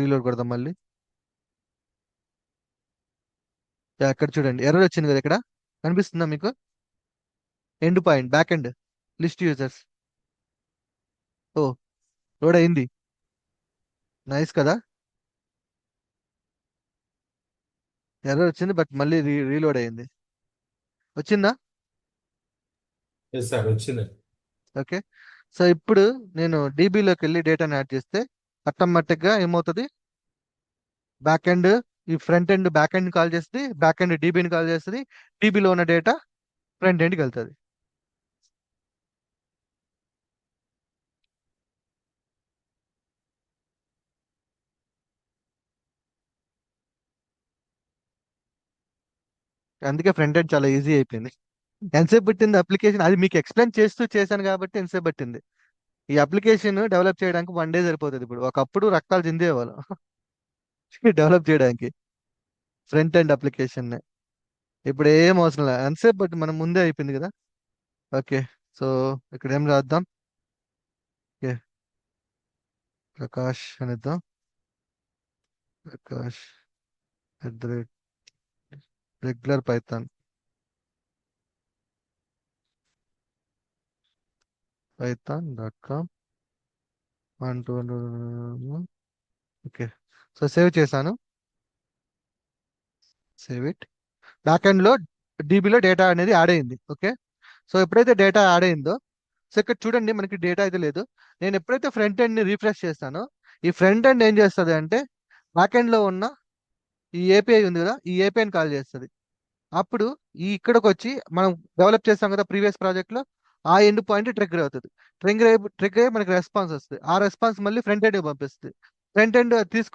Reload కొడదాం మళ్ళీ. అక్కడ చూడండి ఎర్రర్ వచ్చింది కదా, ఇక్కడ కనిపిస్తుందా మీకు? End point back end list users. Oh, load అయింది. నైస్ కదా. ఎర్రర్ వచ్చింది బట్ మళ్ళీ రీలోడ్ అయింది. వచ్చిందా? ఎస్ సార్ వచ్చింది. ఓకే. సో ఇప్పుడు నేను డీబీలోకి వెళ్ళి డేటాని యాడ్ చేస్తే ఆటోమేటిక్గా ఏమవుతుంది, బ్యాక్ ఎండ్ ఈ front end back end call చేస్తుంది, బ్యాక్ ఎండ్ డీబీని కాల్ చేస్తుంది, డీబీలో ఉన్న డేటా ఫ్రంట్ ఎండ్కి వెళ్తుంది. అందుకే ఫ్రంట్ ఎండ్ చాలా ఈజీ అయిపోయింది. ఎంతసేపు పట్టింది అప్లికేషన్, అది మీకు ఎక్స్ప్లెయిన్ చేస్తూ చేశాను కాబట్టి ఎంతసేపు పట్టింది. ఈ అప్లికేషన్ డెవలప్ చేయడానికి 1 డే సరిపోతుంది. ఇప్పుడు ఒకప్పుడు రక్తాలు చిందేవాళ్ళం డెవలప్ చేయడానికి ఫ్రంట్ ఎండ్ అప్లికేషన్. ఇప్పుడు ఏం అవసరం లేదు, ఎంతసేపు బట్టి మనం ముందే అయిపోయింది కదా. ఓకే. సో ఇక్కడ ఏం రాద్దాం, ఓకే, ప్రకాష్ అనిద్దాం. Prakash regular python python.com 1 2. Okay. So save చేశాను. Save it. బ్యాక్ ఎండ్ లో డీబీలో డేటా అనేది యాడ్ అయింది. ఓకే. సో ఎప్పుడైతే డేటా యాడ్ అయిందో, సో ఇక్కడ చూడండి మనకి డేటా అయితే లేదు. నేను ఎప్పుడైతే ఫ్రంట్ ఎండ్ ని రీఫ్రెష్ చేస్తానో, ఈ ఫ్రంట్ ఎండ్ ఏం చేస్తుంది అంటే బ్యాక్ ఎండ్ లో ఉన్న ఈ ఏపీఐ ఉంది కదా, ఈ ఏపీఐని కాల్ చేస్తుంది. అప్పుడు ఈ ఇక్కడికి వచ్చి మనం డెవలప్ చేస్తాం కదా ప్రీవియస్ ప్రాజెక్ట్ లో, ఆ ఎండ్ పాయింట్ ట్రిగ్గర్ అవుతుంది. ట్రిగ్గర్ అయ్యి మనకి రెస్పాన్స్ వస్తుంది. ఆ రెస్పాన్స్ మళ్ళీ ఫ్రంట్ ఎండ్ పంపిస్తుంది. ఫ్రంట్ ఎండ్ తీసుకు